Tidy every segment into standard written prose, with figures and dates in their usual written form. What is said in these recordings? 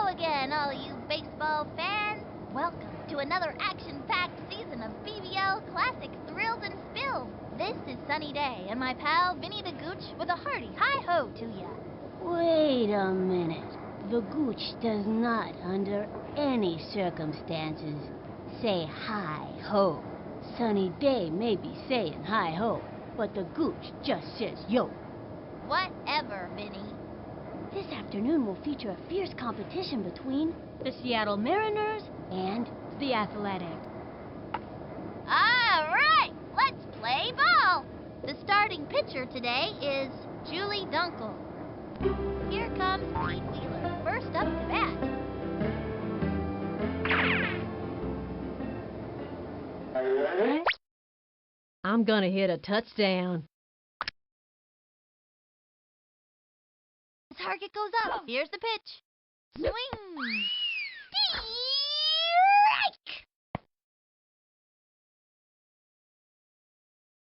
again, all you baseball fans. Welcome to another action-packed season of BBL Classic Thrills and Spills. This is Sunny Day, and my pal Vinny the Gooch with a hearty hi-ho to ya. Wait a minute. The Gooch does not, under any circumstances, say hi-ho. Sunny Day may be saying hi-ho, but the Gooch just says yo. Whatever, Vinny. This afternoon will feature a fierce competition between the Seattle Mariners and the Athletic. All right, let's play ball. The starting pitcher today is Julie Dunkel. Here comes Pete Wheeler, first up to bat. I'm gonna hit a touchdown. The target goes up. Here's the pitch. Swing. Strike!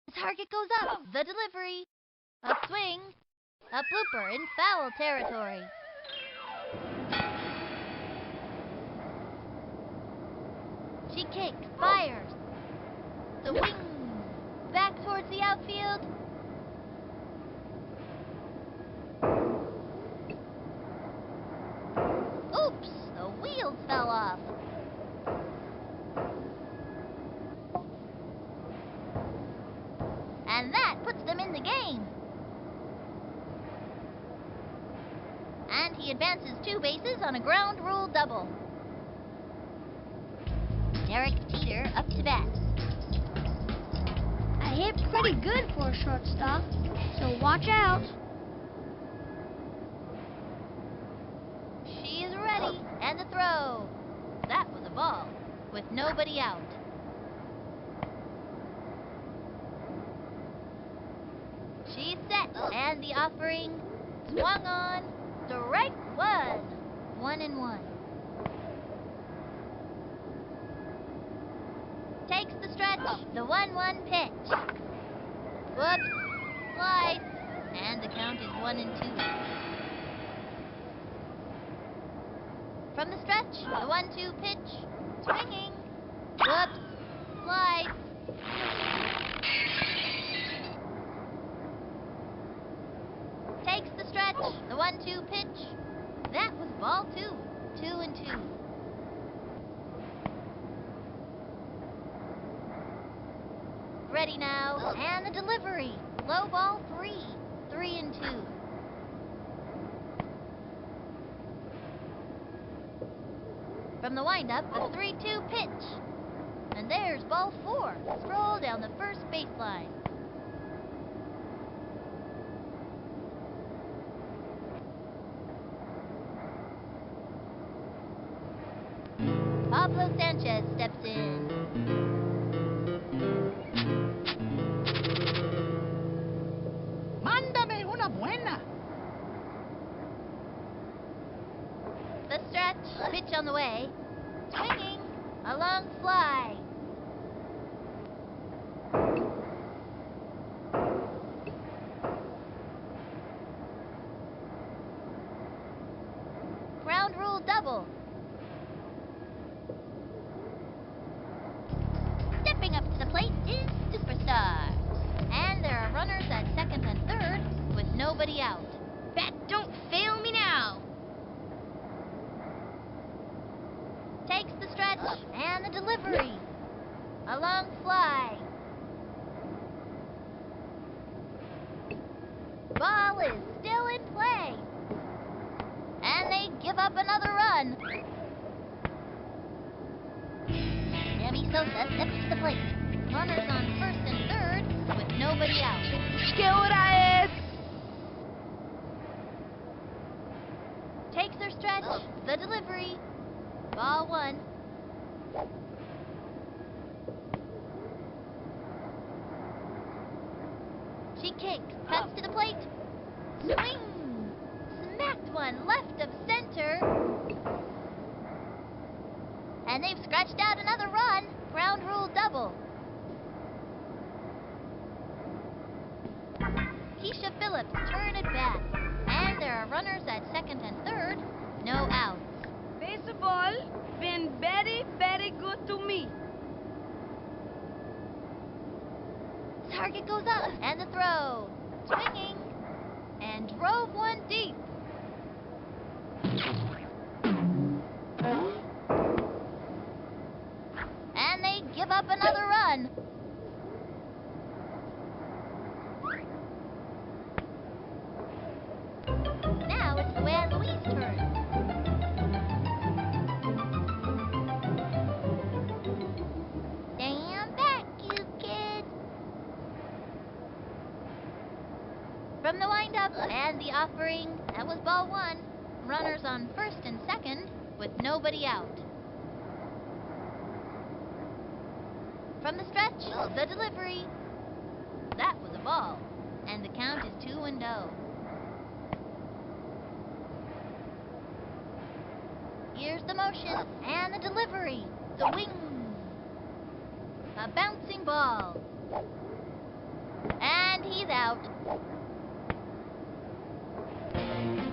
The target goes up. The delivery. A swing. A blooper in foul territory. She kicks, fires. Swing. Back towards the outfield. Oops, the wheels fell off. And that puts them in the game. And he advances 2 bases on a ground rule double. Derek Teeter up to bat. I hit pretty good for a shortstop, so watch out. She is ready, and the throw. That was a ball, with nobody out. She's set, and the offering swung on. Strike 1. 1-1. Takes the stretch, the 1-1 pitch. Whoops, slides, and the count is 1-2. From the stretch, the 1-2 pitch. Swinging. Whoops, slides. Takes the stretch, the 1-2 pitch. That was ball 2. 2-2. Ready now, and the delivery. Low ball 3. 3-2. From the windup, the 3-2 pitch. And there's ball 4. Stroll down the first baseline. Pablo Sanchez steps in. Mándame una buena. The stretch, pitch on the way. Swinging, a long fly. Ground rule double. Stepping up to the plate is Superstar. And there are runners at second and third with nobody out. Bat, don't fail me now. Takes the stretch and the delivery. A long fly. Ball is still in play. And they give up another run. Sammy Sosa steps to the plate. Runners on first and third with nobody out. ¿Qué hora es? Takes her stretch, the delivery. Ball 1. She kicks, cuts to the plate. Swing! Smacked one left of center. And they've scratched out another run. Ground rule double. Keisha Phillips turn at bat. And there are runners at second and third. No outs. ball. Been very, very good to me. Target goes up, and the throw. Swinging, and drove one deep. And they give up another run. Now it's Luann Louise's turn. Stand back, you kids. From the windup and the offering, that was ball one. Runners on first and second with nobody out. From the stretch, the delivery. That was a ball, and the count is 2-0. Here's the motion and the delivery. The wing. A bouncing ball. And he's out.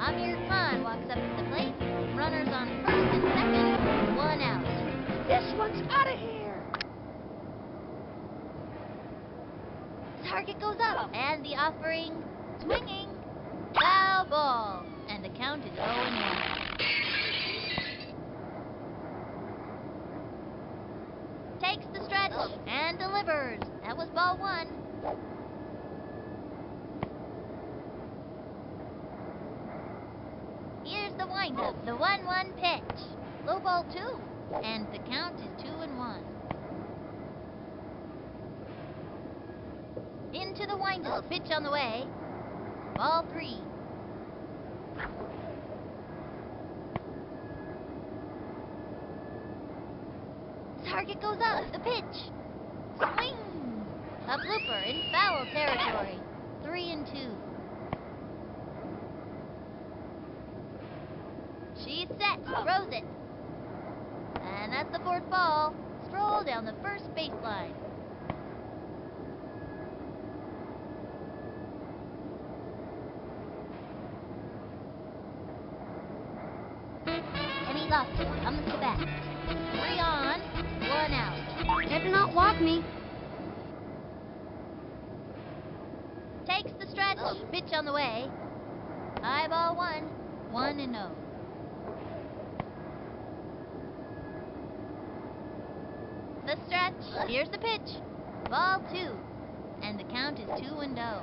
Amir Khan walks up to the plate. Runners on first and second, one out. This one's out of here. Target goes up, and the offering, swinging, foul ball, and the count is 0-1. Takes the stretch and delivers. That was ball one. Here's the windup, the 1-1 pitch. Low ball two, and the count is 2-1. Into the windup, pitch on the way. Ball three. Target goes up, the pitch. Swing! A blooper in foul territory. 3-2. She's set, throws it. And that's the fourth ball. Stroll down the first baseline. Kenny Lofton comes to bat. 3 on, 1 out. Better not walk me. Takes the stretch, pitch on the way. High ball one, 1-0. The stretch, here's the pitch. Ball two, and the count is 2-0.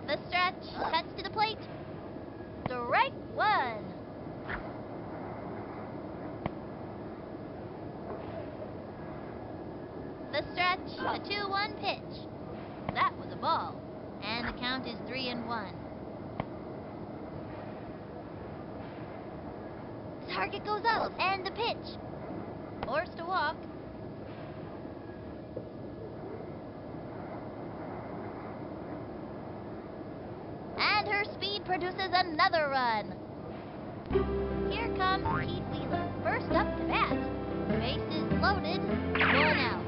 The stretch, cuts to the plate. Strike one. The stretch, a 2-1 pitch. That was a ball, and the count is 3-1. Target goes up, and the pitch. Forced to walk. And her speed produces another run. Here comes Keith Wheeler, first up to bat. Bases loaded, 1 out.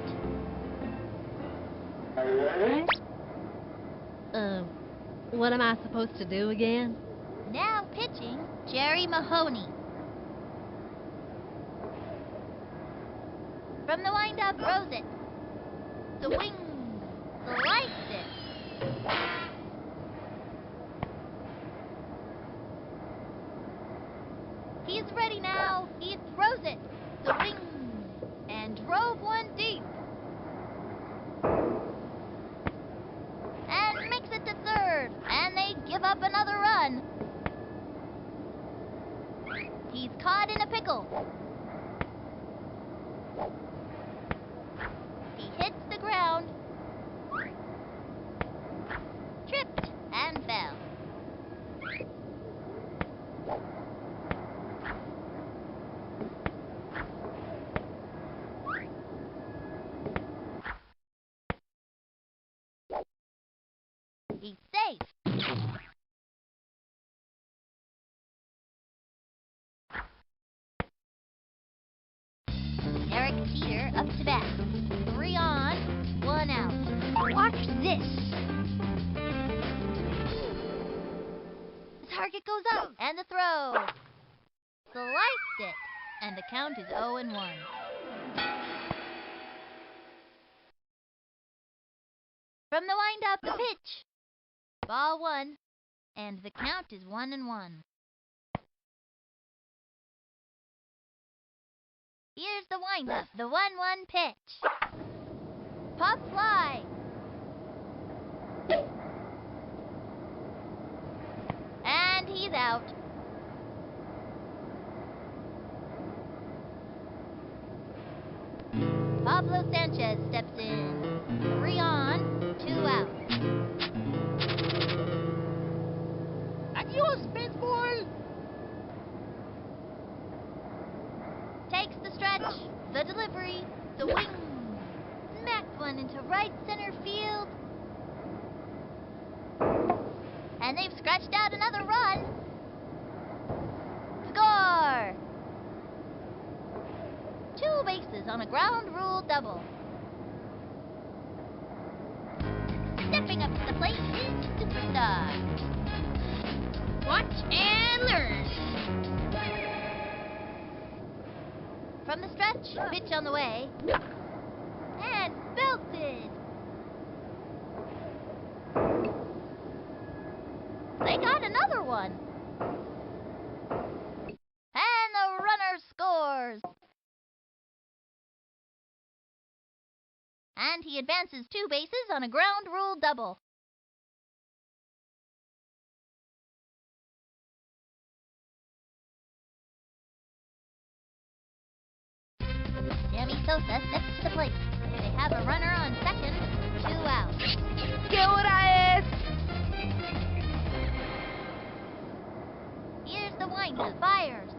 What am I supposed to do again? Now pitching, Jerry Mahoney. From the windup, throws it. Swing, sliced it. He's ready now. He throws it. Swing, and drove one deep. And makes it to third, and they give up another run. He's caught in a pickle. He hits the ground, tripped, and fell. He's safe. Eric Teeter up to bat. 3 on, 1 out. Watch this. The target it goes up, and the throw. Sliced it, and the count is 0-1. From the windup, the pitch. Ball 1, and the count is 1-1. Here's the windup, the 1-1 pitch. Pop fly. And he's out. Pablo Sanchez steps in. 3 on, 2 out. Adios, baseball! Takes the stretch, the delivery, the wing. Smacked one into right center field. And they've scratched out another run. Score! 2 bases on a ground rule double. Stepping up to the plate is Superstar. Watch and learn. From the stretch, pitch on the way. And belted. They got another one. And the runner scores. And he advances 2 bases on a ground rule double. Sammy Sosa steps to the plate. They have a runner on second, 2 out. ¿Qué hora es? Here's the windup. Fires.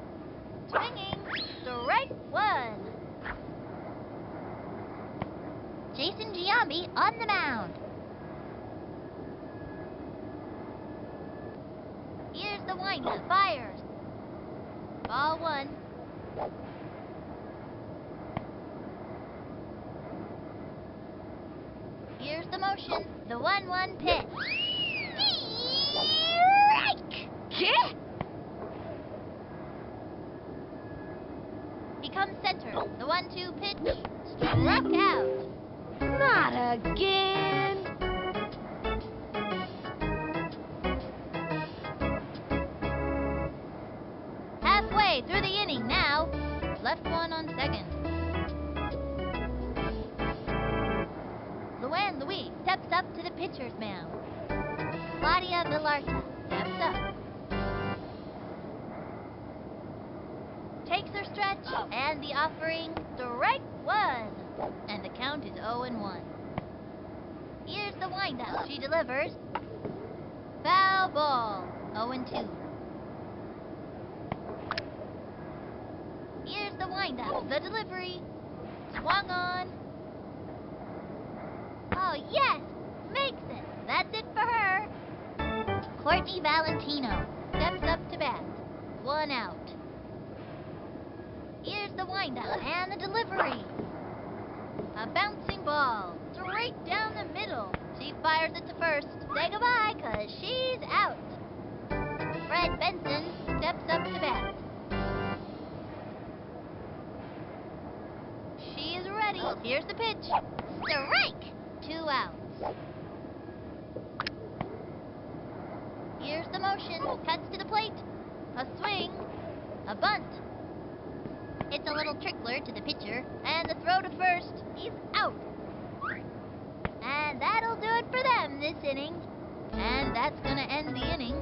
Swinging. Strike 1. Jason Giambi on the mound. Here's the windup. Fires. Ball 1. Here's the motion. The 1-1 pitch. Strike! ¿Qué? He comes center. The 1-2 pitch. Struck out. Not again. Halfway through the inning now. Left one on second. Luan Louis steps up to the pitcher's mound. Claudia Villarta steps up. Takes her stretch, and the offering, strike 1. And the count is 0-1. Here's the windup. She delivers. Foul ball, 0-2. Here's the windup. The delivery. Swung on. Oh, yes! Makes it. That's it for her. Courtney Valentino steps up to bat. 1 out. Here's the windup and the delivery. A bouncing ball straight down the middle. She fires it to first. Say goodbye, 'cause she's out. Fred Benson steps up to bat. She is ready. Here's the pitch. Strike! 2 outs. Here's the motion. Cuts to the plate. A swing. A bunt. It's a little trickler to the pitcher. And the throw to first. He's out. And that'll do it for them this inning. And that's going to end the inning.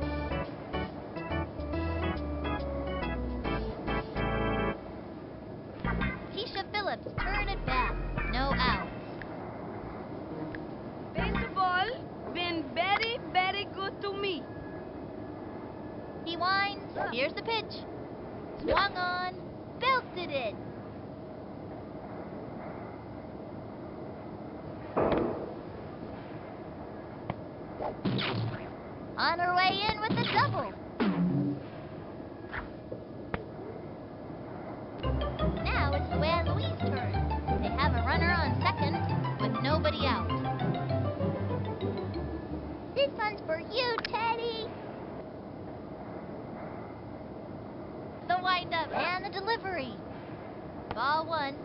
Keisha Phillips turn it back. No outs. Baseball been very, very good to me. He winds. Here's the pitch. Swung on. Belted it. On her way in with the double. Now it's Luann Louise' turn. They have a runner on second with nobody out. This one's for you, Teddy. and the delivery. Ball 1.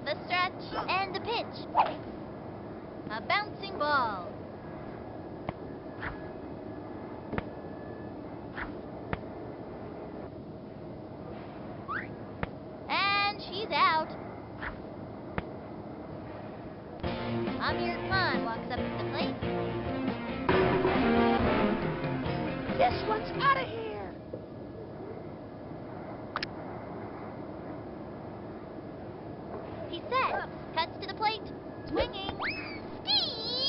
The stretch and the pitch. A bouncing ball. And she's out. Amir Khan walks up to the plate. This one's out of here. He sets, cuts to the plate, swinging.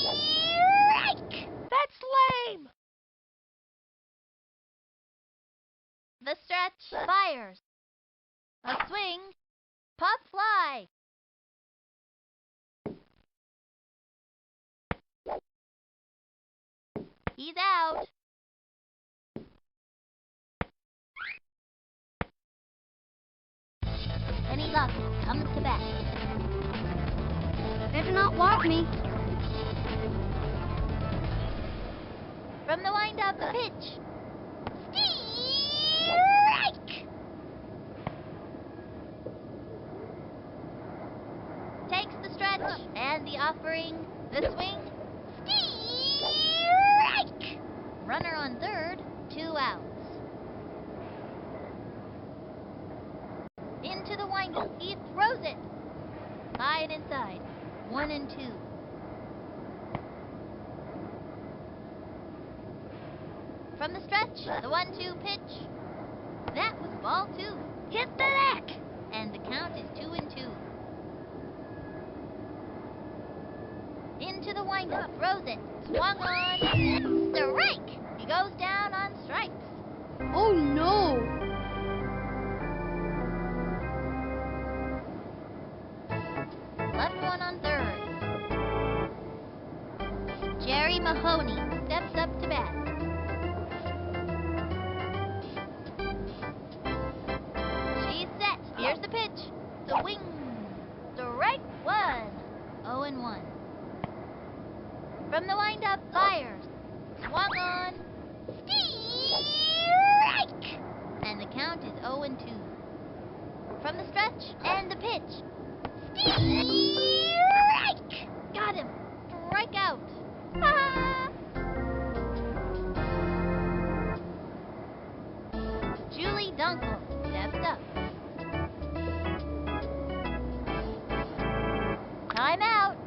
Strike! That's lame. The stretch fires. A swing. Pop fly. He's out. Penny Lockett comes to bat. Better not walk me. From the windup, the pitch. Strike! Takes the stretch and the offering. The swing. Strike! Runner on third, 2 outs. Into the windup, he throws it. High and inside, 1 and 2. From the stretch, the 1-2 pitch. That was ball 2. Hit the deck. And the count is 2 and 2. Into the windup, throws it. Swung on. Strike! He goes down on strikes. Oh no! Left one on third. Jerry Mahoney steps up to bat. She's set. Here's the pitch. Swing. Strike 1. 0-1. From the windup, fires. Swung on. Strike! And the count is 0-2. From the stretch and the pitch. Strike! Got him. Strike out. Ha! Julie Dunkel steps up. Time out.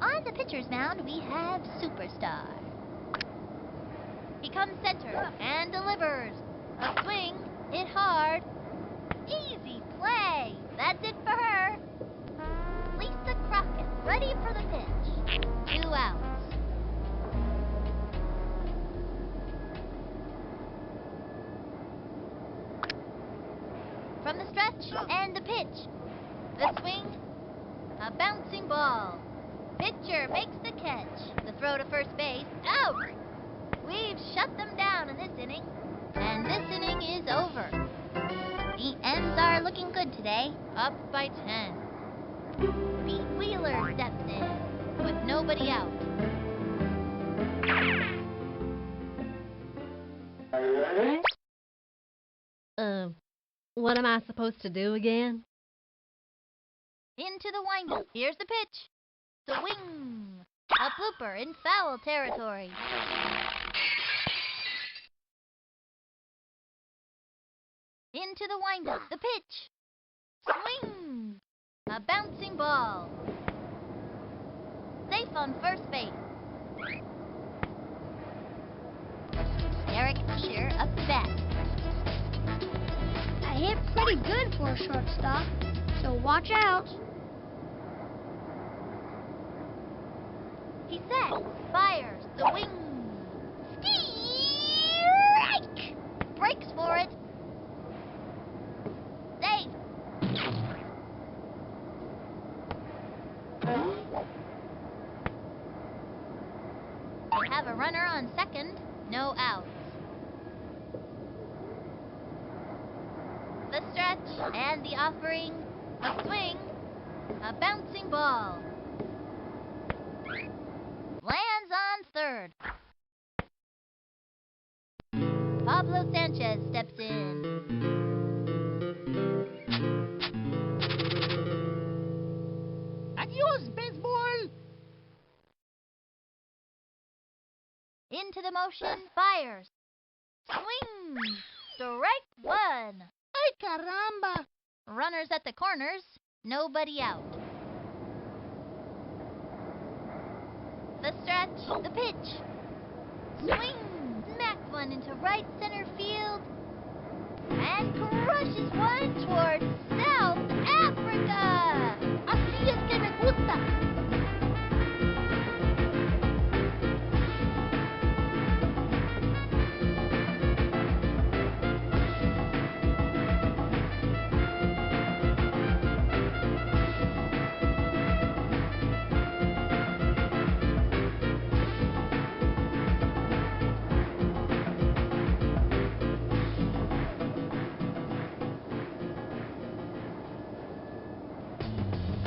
On the pitcher's mound, we have Superstar. He comes center and delivers. A swing, hit hard. Easy play. That's it for her. Lisa Crockett, ready for the pitch. 2 outs. From the stretch and the pitch. The swing, a bouncing ball. Pitcher makes the catch. The throw to first base, out. We've shut them down in this inning. And this inning is over. The ends are looking good today. Up by 10. Pete Wheeler steps in with nobody out. What am I supposed to do again? Into the windup. Here's the pitch. Swing. A blooper in foul territory. Into the windup. The pitch. Swing. A bouncing ball. Safe on first base. Derek Jeter up to bat. I hit pretty good for a shortstop, so watch out. He sets, fires, swing. Strike! Breaks for it. Safe. second, no outs. The stretch and the offering, a swing, a bouncing ball. Lands on third. Pablo Sanchez steps in. Adios, baseball! Into the motion, fires. Swing! Strike one. Ay, caramba! Runners at the corners, nobody out. The stretch, the pitch. Swing! Smacked one into right center field. And crushes one towards South Africa! Así es que me gusta!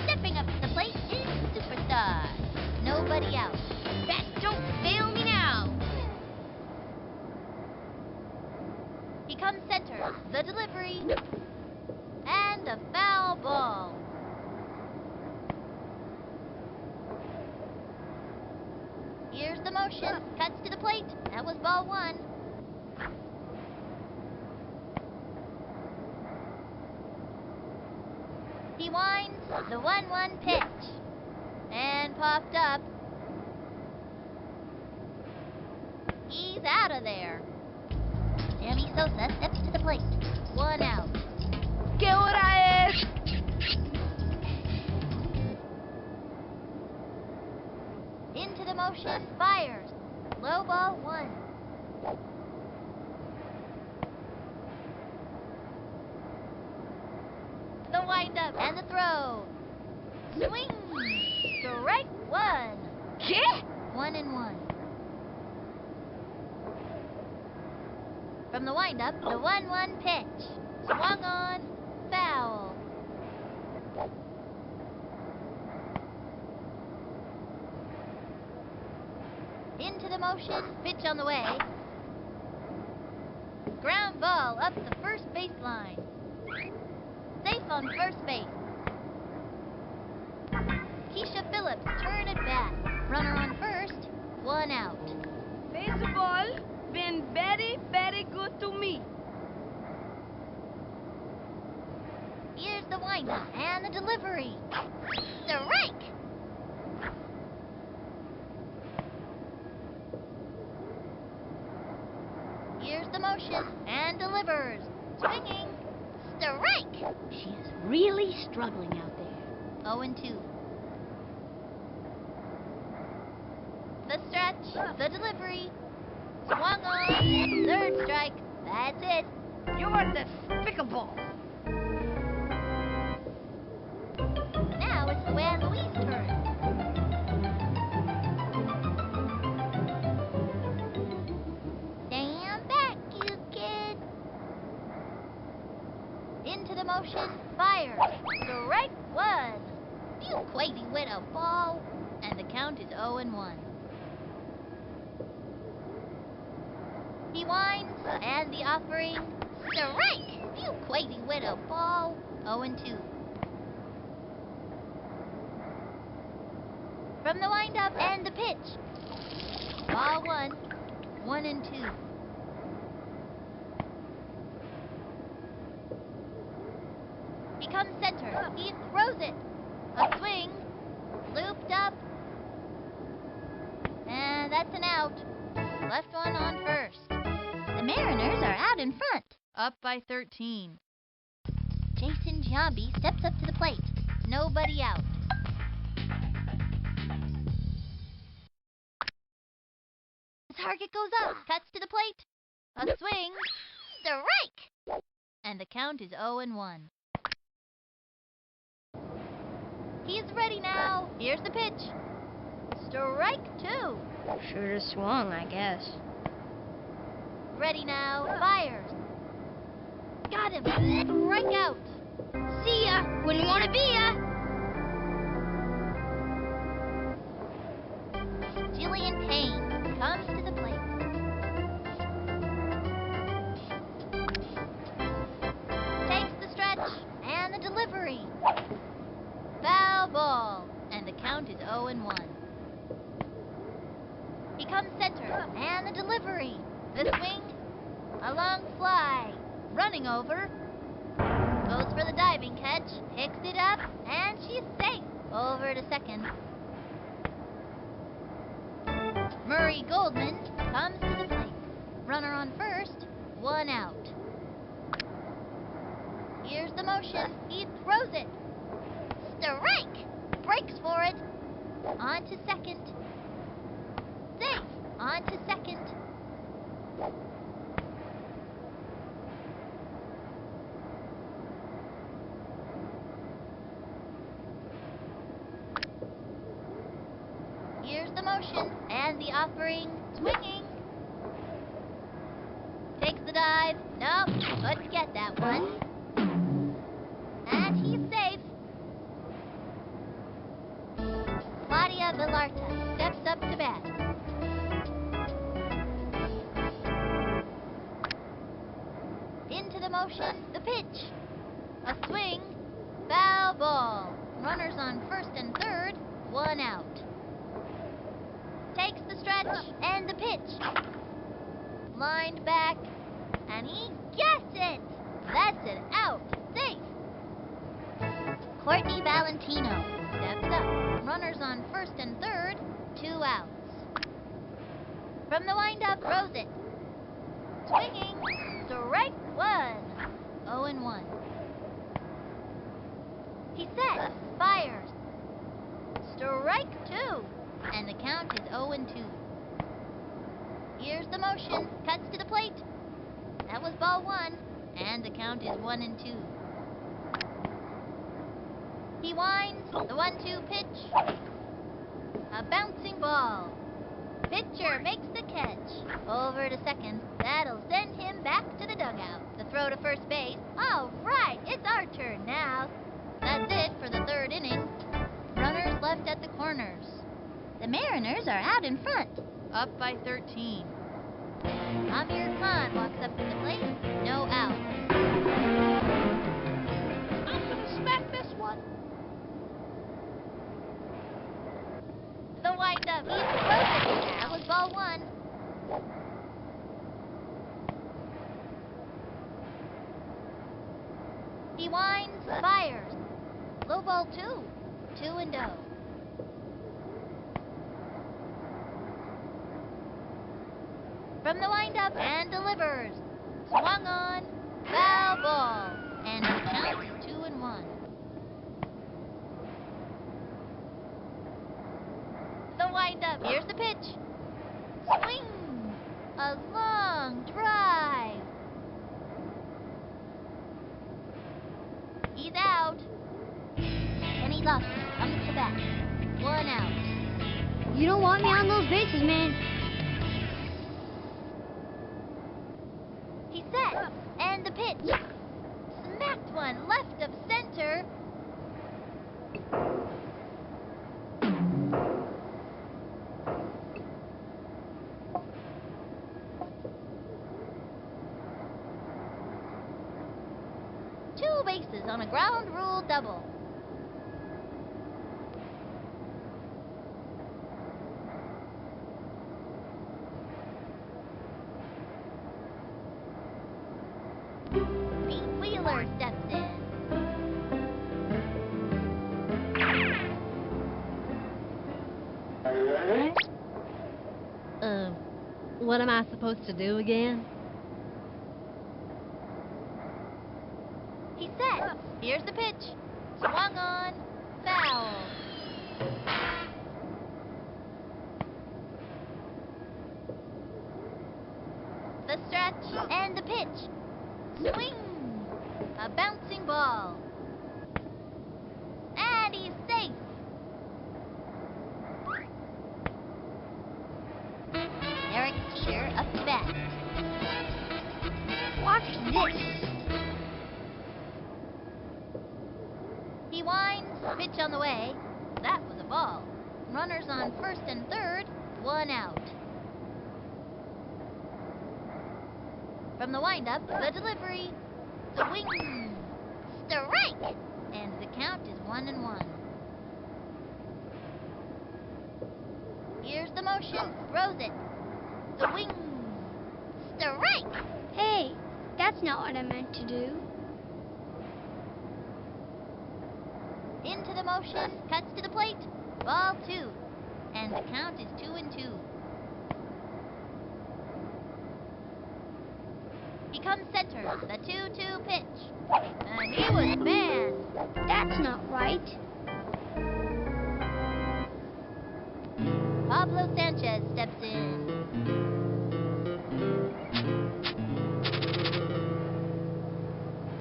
Stepping up to the plate is Superstar. Nobody out. Bat, don't fail me now. He comes center. The delivery. And a foul ball. Here's the motion. Cuts to the plate. That was ball one. He winds the 1-1 pitch. And popped up. He's out of there. Sammy Sosa steps to the plate. One out. ¿Qué hora es? Into the motion, fires. Low ball one. The windup and the throw. Swing! Strike one. ¿Qué? 1-1. From the windup, the 1-1 pitch. Swung on, foul. Into the motion, pitch on the way. Ground ball up the first baseline. Safe on first base. Keisha Phillips turn at bat. Runner on first, one out. Baseball been very, very good to me. Here's the windup and the delivery. Strike! Here's the motion and delivers. Swinging. Strike! She is really struggling out there. 0-2. The stretch, the delivery. Swung on. Third strike. That's it. You are despicable. Now it's Luann Louise's turn. Stand back, you kid. Into the motion, fires. Strike one. You crazy widow ball. And the count is 0-1. He winds, and the offering. Strike! You crazy widow ball. 0-2. From the windup and the pitch. Ball one. 1-2. He comes center. He throws it. A swing. Looped up. And that's an out. Left one on first. The Mariners are out in front. Up by 13. Jason Giambi steps up to the plate. Nobody out. The target goes up. Cuts to the plate. A swing. Strike! And the count is 0-1. He's ready now. Here's the pitch. Strike two. Should have swung, I guess. Ready now, fires. Got him. Strike out. See ya. Wouldn't want to be ya. Jillian Payne comes to the plate. Takes the stretch and the delivery. Foul ball, and the count is 0-1. He comes center, and the delivery. The swing, a long fly, running over. Goes for the diving catch, picks it up, and she's safe. Over to second. Murray Goldman comes to the plate. Runner on first, 1 out. Here's the motion. He throws it. Strike! Breaks for it. On to second. Safe. On to second. Here's the motion and the offering. Swinging. Takes the dive. Nope, couldn't get that one. And he's safe. Claudia Villarta steps up to bat. Into the motion, the pitch. A swing. Foul ball. Runners on first and third. 1 out. Takes the stretch and the pitch. Lined back. And he gets it. That's it out. Safe. Courtney Valentino steps up. Runners on first and third. 2 outs. From the windup, throws it. Swinging. Strike 1. 0-1. He sets. Fires. Strike 2. And the count is 0-2. Here's the motion. Cuts to the plate. That was ball 1. And the count is 1-2. He winds. The 1-2 pitch. A bouncing ball. Pitcher makes the catch. Over to second. That'll send him back to the dugout. The throw to first base. All right, it's our turn now. That's it for the 3rd inning. Runners left at the corners. The Mariners are out in front. Up by 13. Amir Khan walks up to the plate. No out. I'm gonna smack this one. The windup. He throws it. That was ball 1. He winds, fires. Low ball 2. 2-0. From the windup and delivers. Swung on. Foul ball. And the count is 2-1. The windup. Here's the pitch. Swing. A long drive. He's out. Kenny Lofton comes to bat. 1 out. You don't want me on those bases, man. He sets. And the pitch. Smacked one left of center. Two bases on a ground rule double. Pete Wheeler steps in. What am I supposed to do again? He sets. Here's the pitch. Swung on. Foul. The stretch and the pitch. Swing. A bouncing ball. And he's safe. Eric Teeter up to bat. pitch. He winds, pitch on the way. That was a ball. Runners on first and third, 1 out. From the windup, the delivery, swing, strike, and the count is 1-1. Here's the motion, throws it, swing, strike. Hey, that's not what I meant to do. Into the motion, cuts to the plate, ball 2, and the count is 2-2. He comes center, the 2-2 pitch, and he was banned. That's not right. Pablo Sanchez steps in.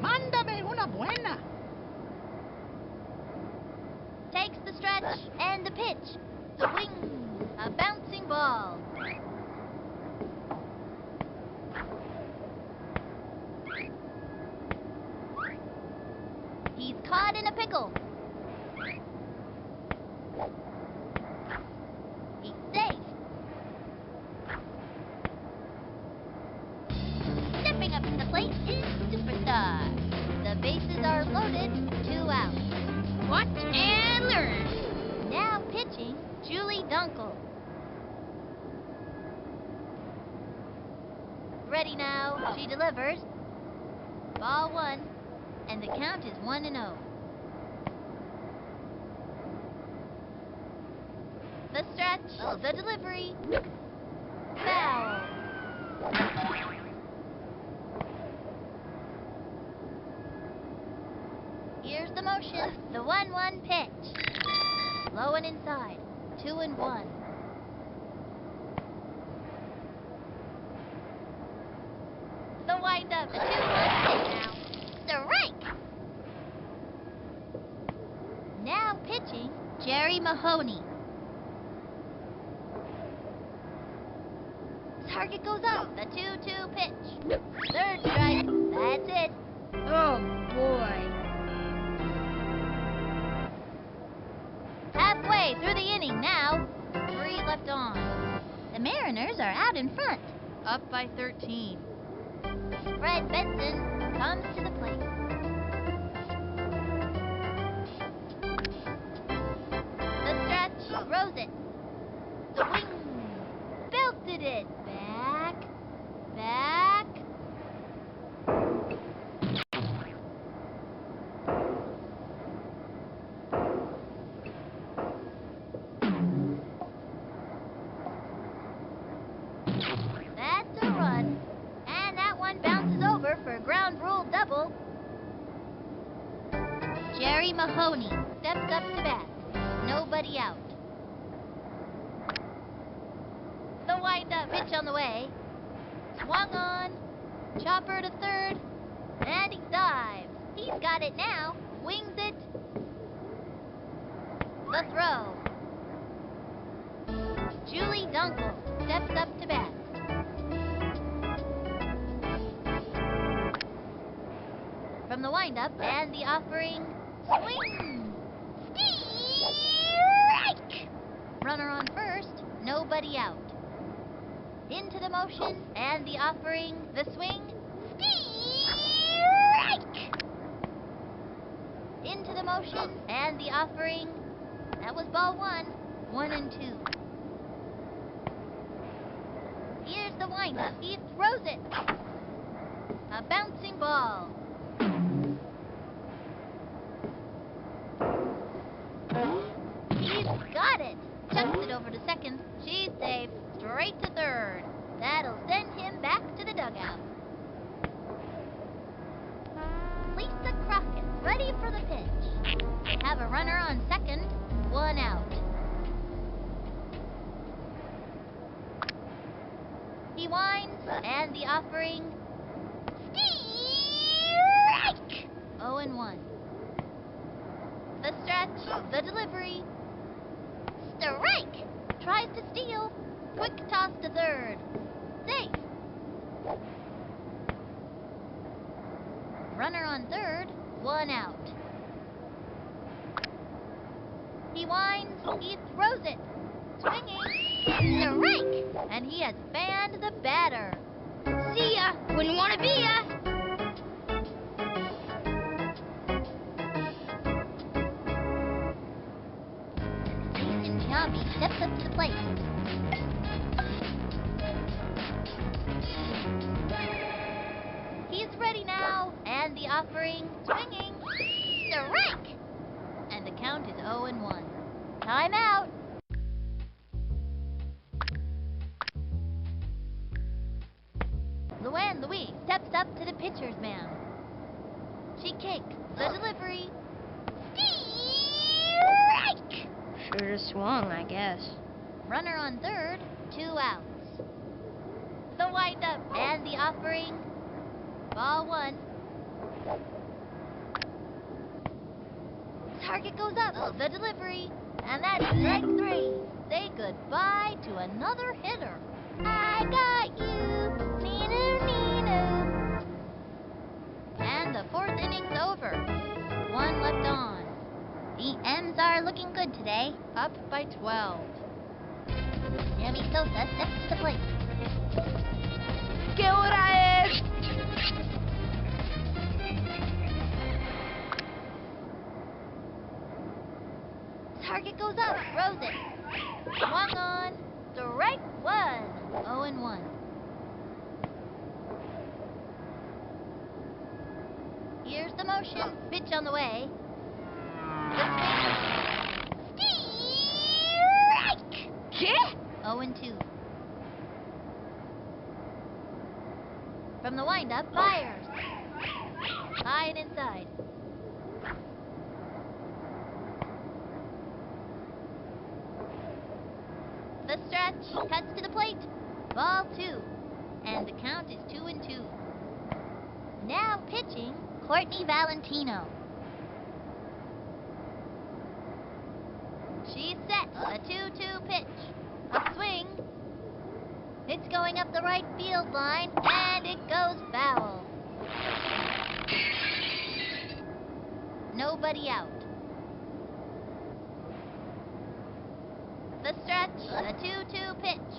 Mándame una buena. Takes the stretch and the pitch. Swing, a bouncing ball. He's caught in a pickle. He's safe. Stepping up to the plate is Superstar. The bases are loaded, 2 out. Watch and learn. Now pitching, Julie Dunkel. Ready now, she delivers. Ball 1, and the count is 1-0. The stretch, the delivery, foul. Here's the motion, the 1-1 pitch. Low and inside, 2-1. The windup, the 2-1 pitch now. Strike! Now pitching, Jerry Mahoney. Target goes up, the 2-2 pitch. 3rd strike, that's it. Oh, boy. Halfway through the inning now. 3 left on. The Mariners are out in front, up by 13. Fred Benson comes to the plate. The stretch, throws it. Swing, belted it. Back, back. That's a run. And that one bounces over for a ground rule double. Jerry Mahoney steps up to bat. Nobody out. The wind-up pitch on the way. Swung on. Chopper to 3rd. And he dives. He's got it now. Wings it. The throw. Julie Dunkel steps up to bat. From the windup and the offering, swing! Strike! Runner on first, nobody out. Into the motion and the offering, the swing, strike! Into the motion and the offering, that was ball 1, 1-2. Here's the windup, he throws it. A bouncing ball. He's got it. Chucks it over to 2nd. She's safe. Straight to 3rd. That'll send him back to the dugout. Lisa Crockett, ready for the pitch. They have a runner on 2nd, 1 out. He winds, and the offering, strike! 0-1. The stretch, the delivery, strike! Tries to steal, quick toss to 3rd. Safe. Runner on third, 1 out. He winds, he throws it. Swinging, strike! And he has fanned the batter. See ya. Wouldn't want to be ya. Jason Giambi steps up to the plate. He's ready now, and the offering, swinging, strike! And the count is 0-1. Time out. Luann Louise steps up to the pitcher's mound. She kicks the delivery. Strike! Should've swung, I guess. Runner on third, 2 outs. The windup and the offering. Ball 1. Target goes up. The delivery. And that's strike 3. Say goodbye to another hitter. I got you. Neenoo, neenoo. And the 4th inning's over. 1 left on. The M's are looking good today. Up by 12. Sammy Sosa steps to the plate. ¿Qué hora es? Target goes up, throws it. Swung on, strike 1. 0-1. Here's the motion, pitch on the way. The swing. Strike! ¿Qué? 0-2. From the windup, fires. High and inside. The stretch, cuts to the plate. Ball 2. And the count is 2-2. Now pitching, Courtney Valentino. She's set, a 2-2 pitch. A swing. It's going up the right field line, and it goes foul. Nobody out. The stretch, a 2-2 pitch.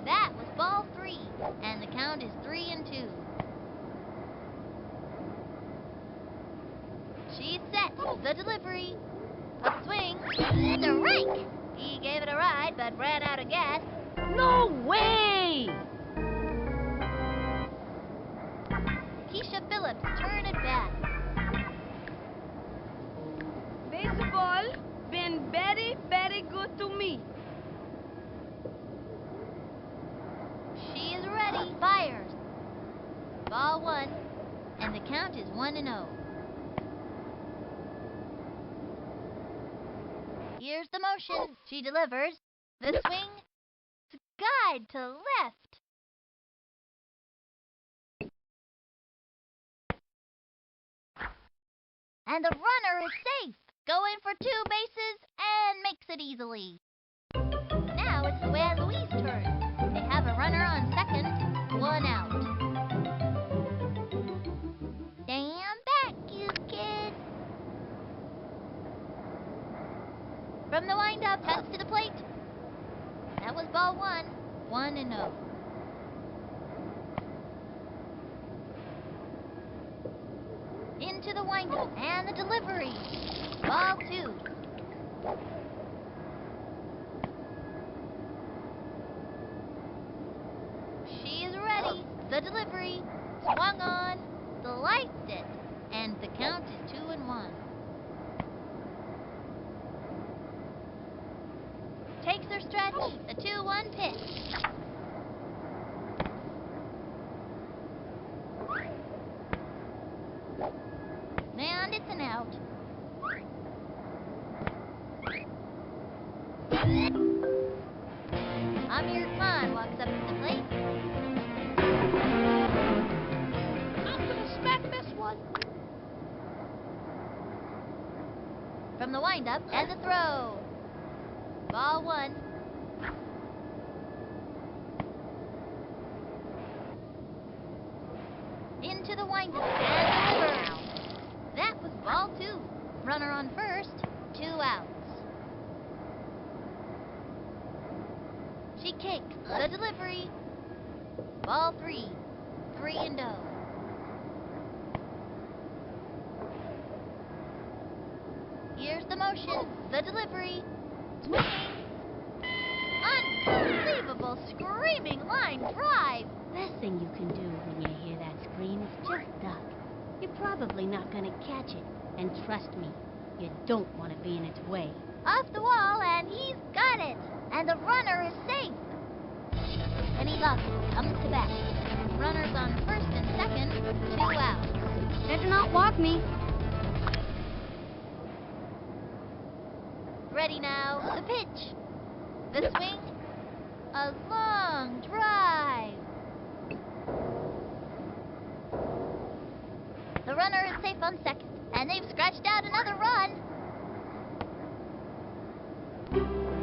That was ball 3, and the count is 3-2. She's set, the delivery. A swing, strike! He gave it a ride, but ran out of gas. No way! Keisha Phillips turn at bat. Baseball been very, very good to me. She is ready, fires. Ball 1, and the count is 1-0. Here's the motion. She delivers. The swing. Guide to left. And the runner is safe. Going for 2 bases and makes it easily. Now it's Luann Louise's turn. They have a runner on second, 1 out. Stand back, you kids. From the windup, cuts to the plate. That was ball 1, 1-0. Into the windup and the delivery. Ball 2. She is ready. The delivery. Swung on. Sliced it. And the count is 2-1. Takes her stretch. The 2-1 pitch. And it's an out. Amir Khan walks up to the plate. I'm gonna smack this one. From the windup and the throw. Ball 1. Into the windup and delivers. Runner on first, 2 outs. She kicks the delivery. Ball 3, 3-0. Here's the motion, the delivery. Swinging. Unbelievable screaming line drive. Best thing you can do when you hear that scream is just duck. You're probably not gonna catch it. And trust me, you don't want to be in its way. Off the wall, and he's got it. And the runner is safe. Benny Lockwood comes to bat. Runners on first and second, 2 outs. Better not walk me. Ready now, the pitch. The swing, a long drive. The runner is safe on second, and they've scratched out another run.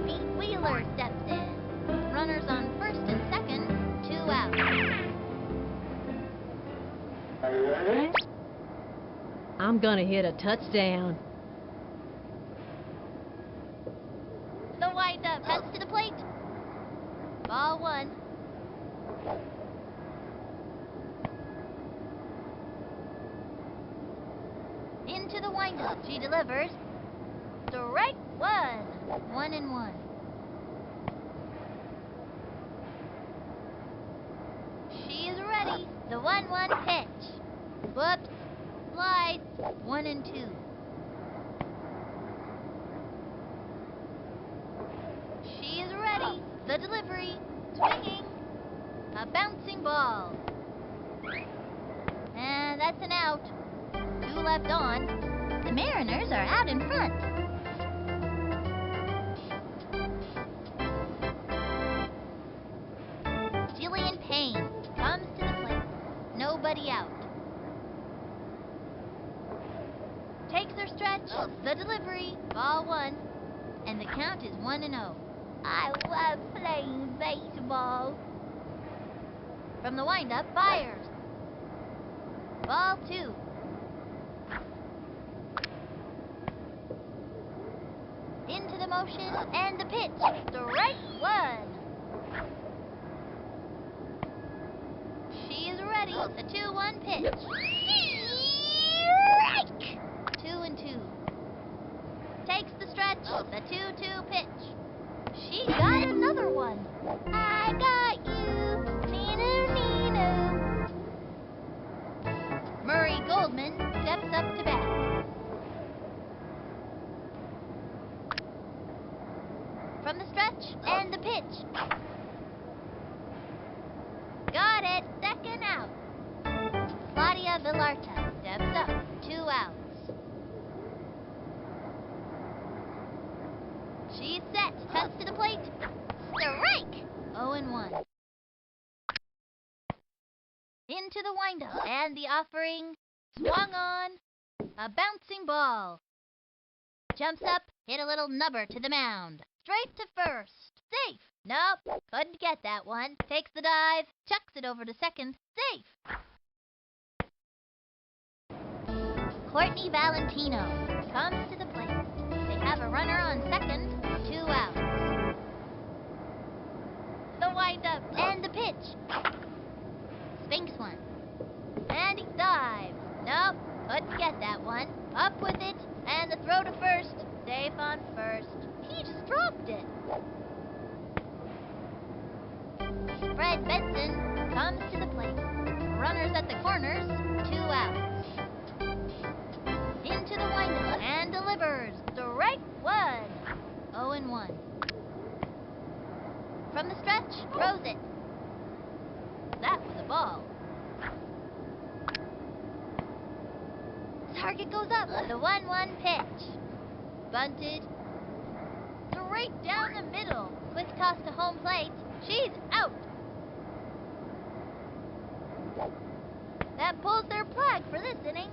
Pete Wheeler steps in. Runners on first and second, 2 outs. I'm gonna hit a touchdown. The windup heads to the plate. Ball 1. Into the windup, she delivers. Strike 1. 1-1. She is ready. The 1-1 pitch. Whoops. Slide. 1-2. She is ready. The delivery. Swinging. A bouncing ball. And that's an out. 2 left on. The Mariners are out in front. Jillian Payne comes to the plate. Nobody out. Takes her stretch. The delivery. Ball 1. And the count is 1-0. I love playing baseball. From the windup, fires. Ball 2. Into the motion and the pitch. Strike 1. She is ready. The 2-1 pitch. Strike! 2-2. Takes the stretch. The 2-2 pitch. She got another one. I got you. Neenoo, neenoo. Murray Goldman steps up to bat. From the stretch and the pitch. Got it. Second out. Claudia Villarta steps up. 2 outs. She's set. Cuts to the plate. Strike! 0-1. Into the windup. And the offering. Swung on. A bouncing ball. Jumps up. Hit a little nubber to the mound. Straight to first. Safe. Nope. Couldn't get that one. Takes the dive. Chucks it over to second. Safe. Courtney Valentino comes to the plate. They have a runner on second. 2 outs. The windup and the pitch. Spinks one. And he dives. Nope. Couldn't get that one. Up with it. And the throw to first. Safe on first. He just dropped it. Fred Benson comes to the plate. Runners at the corners. 2 outs. Into the windup and delivers. Strike 1. 0-1. From the stretch, throws it. That was a ball. Target goes up. The 1-1 pitch. Bunted. Straight down the middle. Quick toss to home plate. She's out. That pulls their flag for this inning.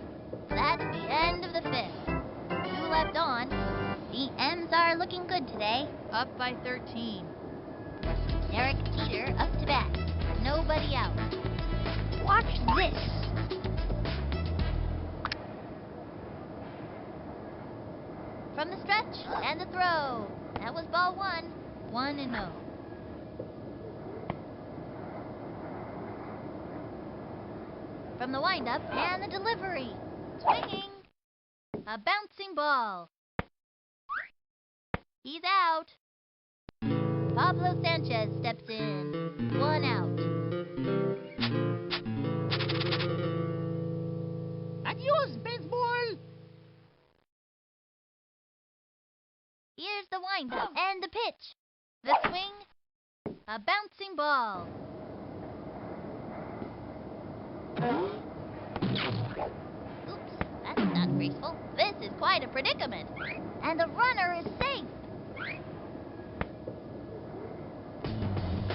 That's the end of the 5th. 2 left on. The M's are looking good today. Up by 13. Eric Teeter up to bat. Nobody out. Watch this. From the stretch and the throw. That was ball 1. 1-0. From the windup and the delivery. Swinging. A bouncing ball. He's out. Pablo Sanchez steps in. 1 out. Adios, baseball. Here's the windup and the pitch. The swing. A bouncing ball. Oops, that's not graceful. This is quite a predicament. And the runner is safe.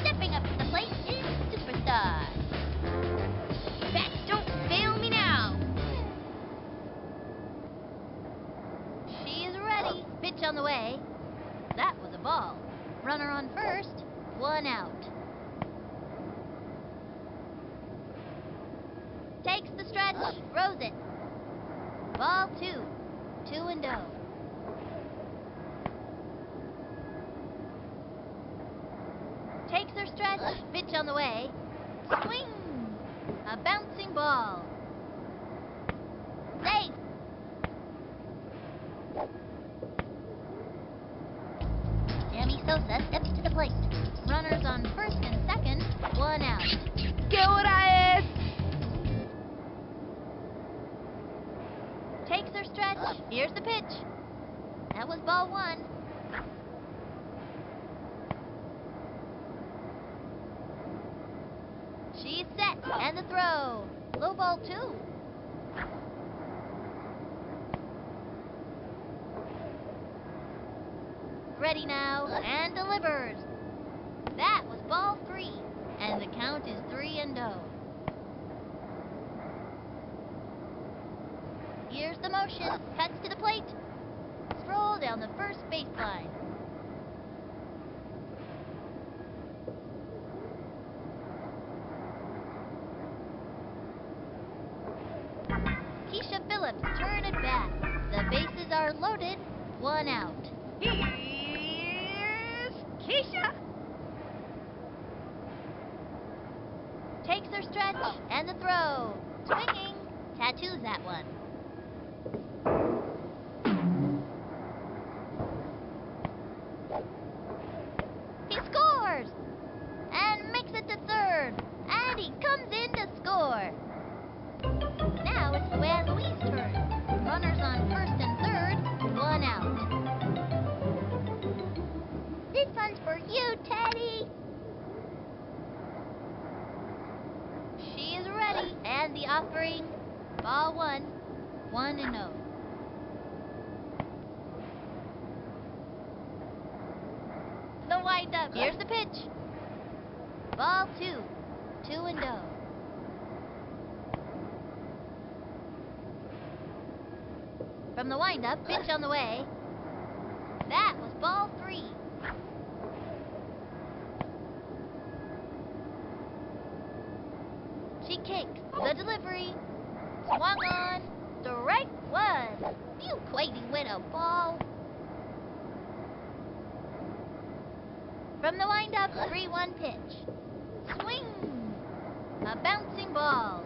Stepping up to the plate is Superstar. Bats don't fail me now. She's ready. Pitch on the way. That was a ball. Runner on first. 1 out. Takes the stretch. Throws it. Ball 2. 2-0. Takes her stretch. Pitch on the way. Swing. A bouncing ball. Safe. Sammy Sosa steps to the plate. Runners on first and second. 1 out. ¿Qué hora es? Takes her stretch. Here's the pitch. That was ball 1. She's set. And the throw. Low ball 2. Ready now. And delivers. That was ball 3. And the count is 3-0. Here's the motion. Cuts to the plate. Stroll down the first baseline. Keisha Phillips turn at bat. The bases are loaded. 1 out. Here's Keisha. Takes her stretch and the throw. Swinging. Tattoos that one. He scores! And makes it to third. And he comes in to score. Now it's Luann Louise's turn. Runners on first and third. 1 out. This one's for you, Teddy. She is ready. And the offering. Ball 1. 1-0. The windup. Here's the pitch. Ball 2. 2-0. From the windup, pitch on the way. That was ball 3. She kicks. The delivery. Swung on. Strike 1. You crazy widow ball. From the windup, 3-1 pitch. Swing. A bouncing ball.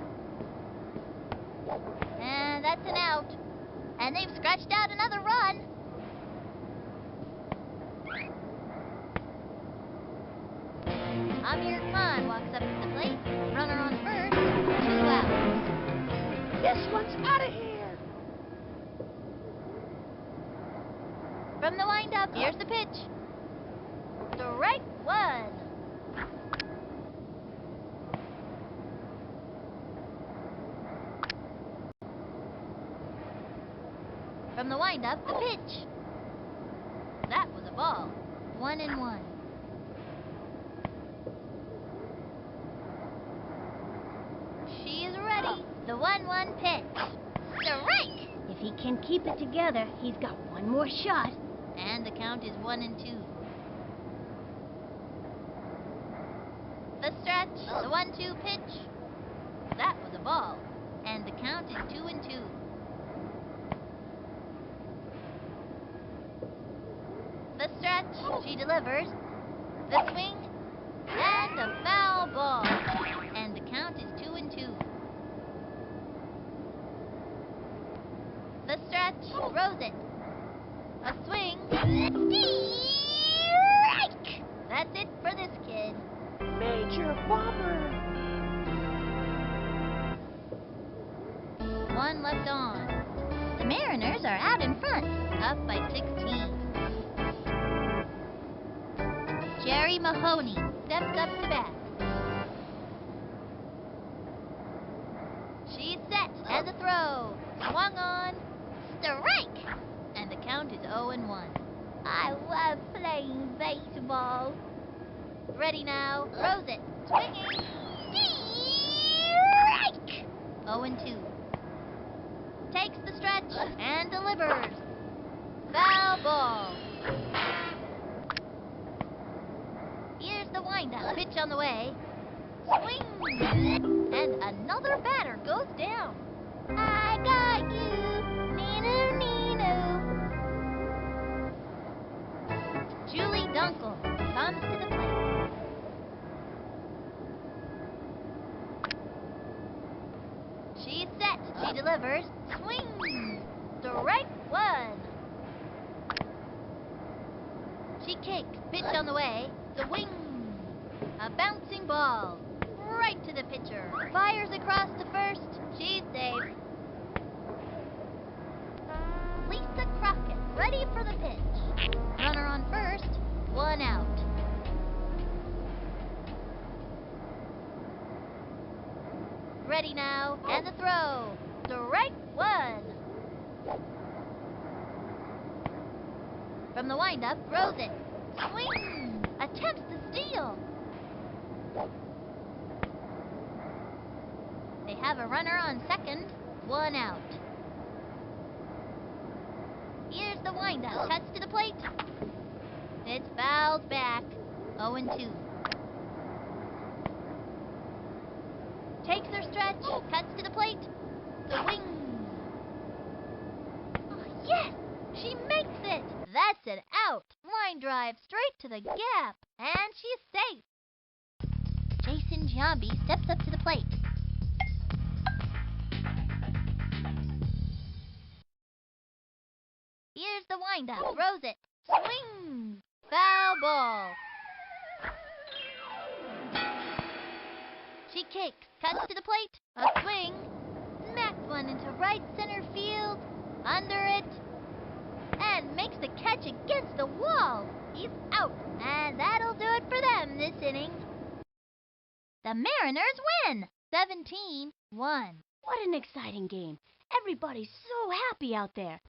And that's an out. And they've scratched out another run. Amir Khan walks up to the plate. Runner on first. 2 outs. This one's out of here. From the windup, here's the pitch. Strike 1. From the windup, the pitch. That was a ball. 1-1. She is ready. The 1-1 pitch. Strike! If he can keep it together, he's got one more shot. And the count is 1-2. The stretch. The 1-2 pitch. That was a ball. And the count is 2-2. stretch. She delivers. The swing. And a foul ball. And the count is 2-2. The stretch. Throws it. A swing. Strike! That's it for this kid. Major Bomber. One left on. The Mariners are out in front, up by 16. Jerry Mahoney steps up to bat. She's set, and the throw. Swung on. Strike! And the count is 0-1. I love playing baseball. Ready now. Throws it. Swinging. Strike! 0-2. Takes the stretch and delivers. Foul ball. Here's the windup. Pitch on the way. Swing! And another batter goes down. I got you. Nino, Nino. Julie Dunkel comes to the plate. She's set. She delivers. Swing! Strike one. She kicks. Pitch on the way. Swing! A bouncing ball. Right to the pitcher. Fires across to first. She's safe. Lisa Crockett ready for the pitch. Runner on first. 1 out. Ready now. And the throw. Strike one. From the windup, throws it. Swing! Attempts to steal. They have a runner on second. 1 out. Here's the windup. Cuts to the plate. It's fouled back. 0-2. Takes her stretch. Cuts to the plate. Swing! Oh, yes! She makes it! That's an out. Line drive straight to the gap. And she's safe. Jason Giambi steps up to the plate. Here's the windup. Throws it. Swing! Foul ball. She kicks. Cuts to the plate. A swing. Smacks one into right center field. Under it. And makes the catch against the wall. He's out. And that'll do it for them this inning. The Mariners win. 17-1. What an exciting game. Everybody's so happy out there.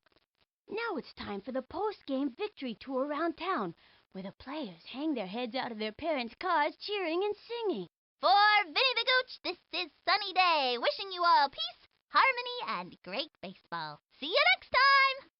Now it's time for the post-game victory tour around town, where the players hang their heads out of their parents' cars cheering and singing. For Vinny the Gooch, this is Sunny Day, wishing you all peace, harmony, and great baseball. See you next time!